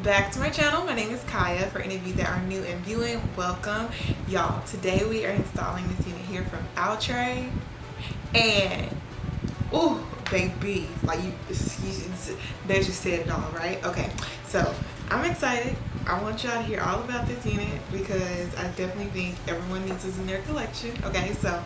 back to my channel. My name is Kaya. For any of you that are new and viewing, welcome. Y'all, today we are installing this unit here from Outre, and ooh baby, like they just said it all, right? Okay, so I'm excited. I want y'all to hear all about this unit because I definitely think everyone needs this in their collection. Okay, so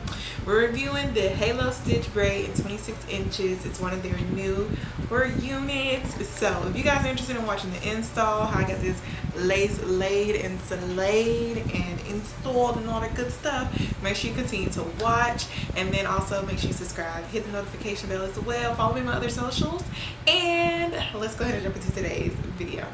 we're reviewing the Halo Stitch Braid in 26 inches. It's one of their newer units. So if you guys are interested in watching the install, how I got this lace laid and slayed and installed and all that good stuff, make sure you continue to watch, and then also make sure you subscribe, hit the notification bell as well, follow me on my other socials, and let's go ahead and jump into today's video.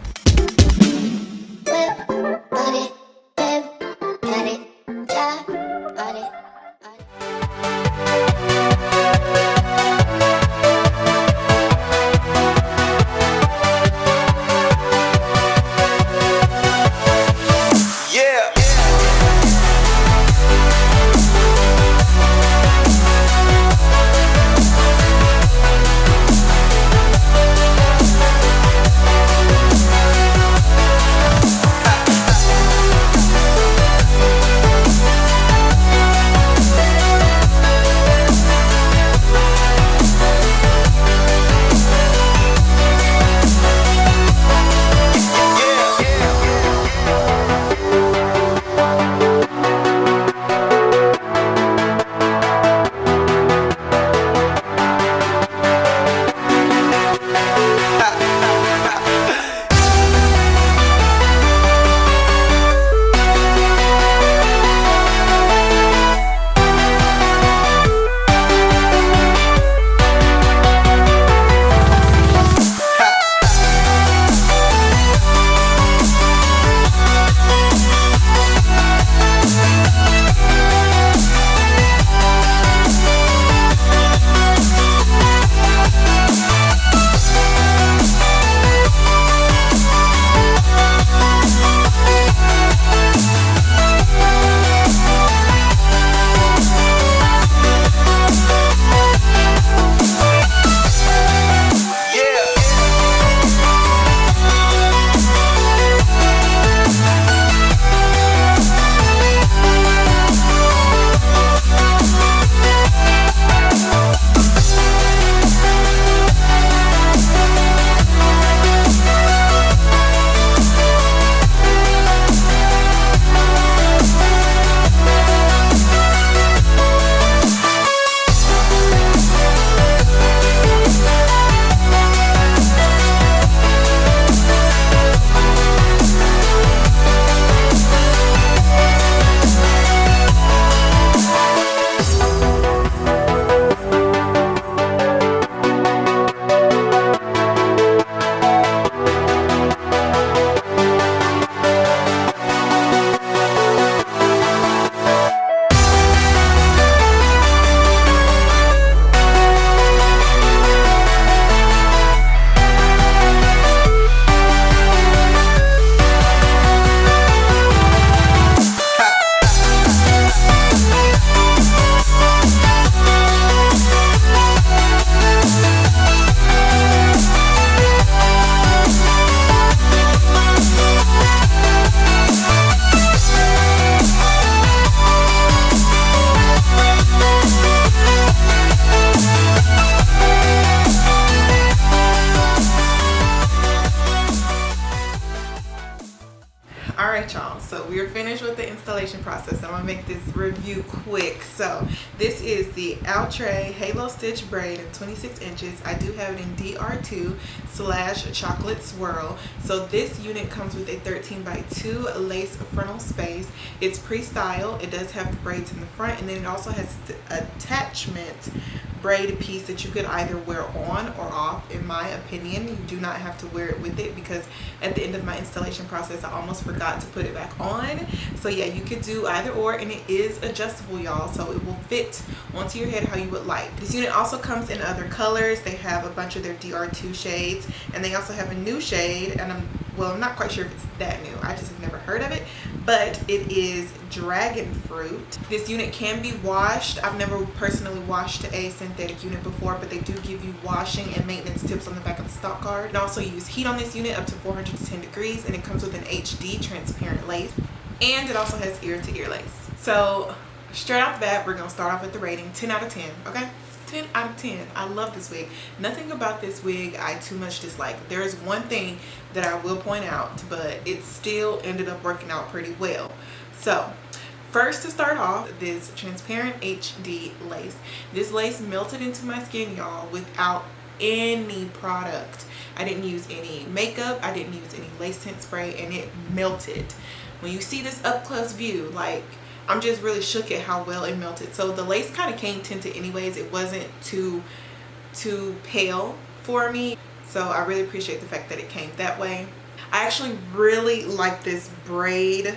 Alright y'all, so we are finished with the installation process. I'm going to make this review quick. So this is the Outre Halo Stitch Braid in 26 inches. I do have it in DR2/chocolate swirl. So this unit comes with a 13x2 lace frontal space. It's pre-styled. It does have the braids in the front, and then it also has the attachment braid piece that you could either wear on or off. In my opinion, you do not have to wear it with it, because at the end of my installation process I almost forgot to put it back on. So yeah, you could do either or, and it is adjustable, y'all, so it will fit onto your head how you would like. This unit also comes in other colors. They have a bunch of their DR2 shades, and they also have a new shade, and I'm not quite sure if it's that new. I just have never heard of it, but it is dragon fruit. This unit can be washed. I've never personally washed a synthetic unit before, but they do give you washing and maintenance tips on the back of the stock card. You can also use heat on this unit up to 410 degrees, and it comes with an HD transparent lace, and it also has ear-to-ear lace. So straight off the bat, we're gonna start off with the rating. 10 out of 10, okay? 10 out of 10. I love this wig. Nothing about this wig I too much dislike. There is one thing that I will point out, but it still ended up working out pretty well. So first, to start off, this transparent HD lace. This lace melted into my skin, y'all, without any product. I didn't use any makeup, I didn't use any lace tint spray, and it melted. When you see this up close view, like, I'm just really shook at how well it melted. So the lace kind of came tinted anyways. It wasn't too pale for me. So I really appreciate the fact that it came that way. I actually really like this braid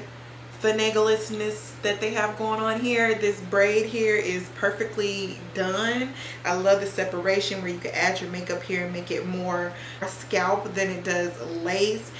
finaglousness that they have going on here. This braid here is perfectly done. I love the separation where you can add your makeup here and make it more scalp than it does lace.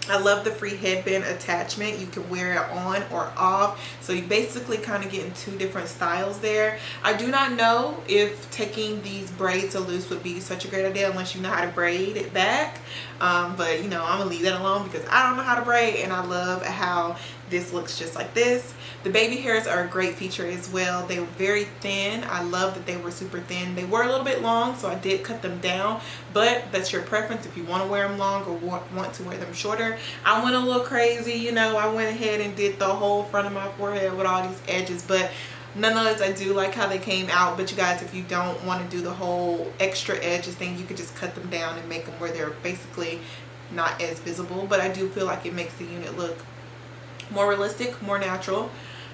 I love the free headband attachment. You can wear it on or off, so you basically kind of get in two different styles there. I do not know if taking these braids or loose would be such a great idea unless you know how to braid it back, but you know, I'm gonna leave that alone because I don't know how to braid, and I love how this looks just like this. The baby hairs are a great feature as well. They were very thin. I love that they were super thin. They were a little bit long, so I did cut them down, but that's your preference if you want to wear them long or want to wear them shorter. I went a little crazy, you know. I went ahead and did the whole front of my forehead with all these edges, but nonetheless, I do like how they came out. But you guys, if you don't want to do the whole extra edges thing, you could just cut them down and make them where they're basically not as visible. But I do feel like it makes the unit look more realistic, more natural.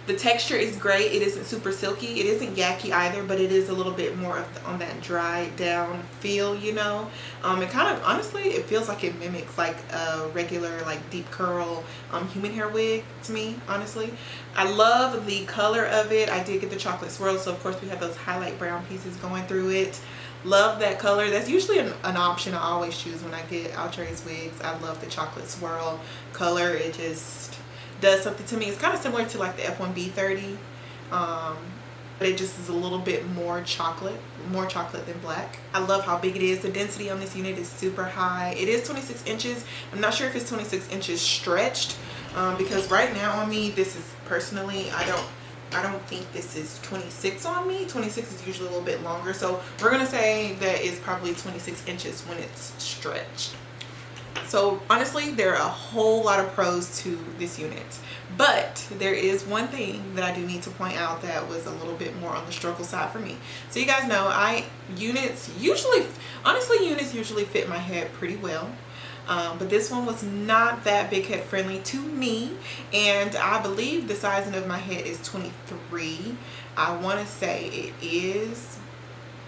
The texture is great. It isn't super silky. It isn't yucky either, but it is a little bit more of on that dry down feel, you know. It kind of, honestly, it feels like it mimics like a regular like deep curl human hair wig to me, honestly. I love the color of it. I did get the chocolate swirl, so of course we have those highlight brown pieces going through it. Love that color. That's usually an option I always choose when I get Outre's wigs. I love the chocolate swirl color. It just does something to me. It's kind of similar to like the F1B30, but it just is a little bit more chocolate than black. I love how big it is. The density on this unit is super high. It is 26 inches. I'm not sure if it's 26 inches stretched, because right now on me, this is personally, I don't think this is 26 on me. 26 is usually a little bit longer, so we're gonna say that it's probably 26 inches when it's stretched. So honestly, there are a whole lot of pros to this unit, but there is one thing that I do need to point out that was a little bit more on the struggle side for me. So you guys know, units usually fit my head pretty well, but this one was not that big head friendly to me, and I believe the sizing of my head is 23. I want to say it is,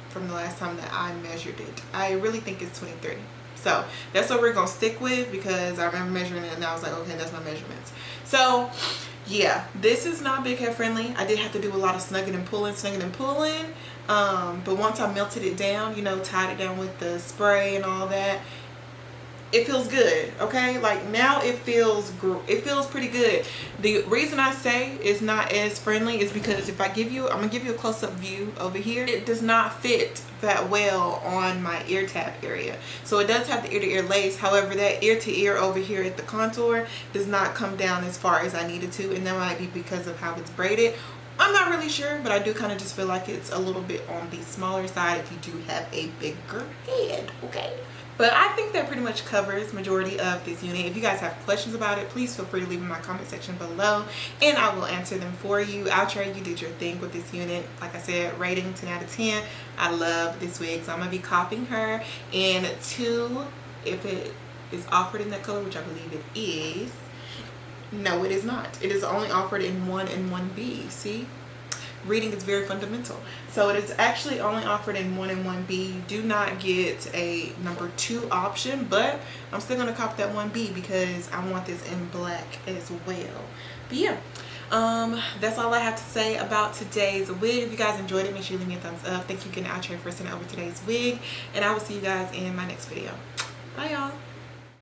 from the last time that I measured it, I really think it's 23. So that's what we're gonna stick with, because I remember measuring it and I was like, okay, that's my measurements. So yeah, this is not big head friendly. I did have to do a lot of snugging and pulling, but once I melted it down, you know, tied it down with the spray and all that, it feels good. Okay, like now it feels pretty good. The reason I say it's not as friendly is because if I'm gonna give you a close-up view over here, it does not fit that well on my ear tab area. So it does have the ear-to-ear lace, however that ear-to-ear over here at the contour does not come down as far as I needed to, and that might be because of how it's braided. I'm not really sure, but I do kind of just feel like it's a little bit on the smaller side if you do have a bigger head. Okay, but I think that pretty much covers majority of this unit. If you guys have questions about it, please feel free to leave in my comment section below and I will answer them for you. Outre, you did your thing with this unit. Like I said, rating 10 out of 10. I love this wig, so I'm gonna be copying her in 2 if it is offered in that color, which I believe it is. No, it is not. It is only offered in 1 and 1B. See? Reading is very fundamental. So it is actually only offered in 1 and 1B. You do not get a number 2 option, but I'm still going to cop that 1B because I want this in black as well. But yeah, that's all I have to say about today's wig. If you guys enjoyed it, make sure you leave me a thumbs up. Thank you again, Outre, for sending over today's wig, and I will see you guys in my next video. Bye, y'all.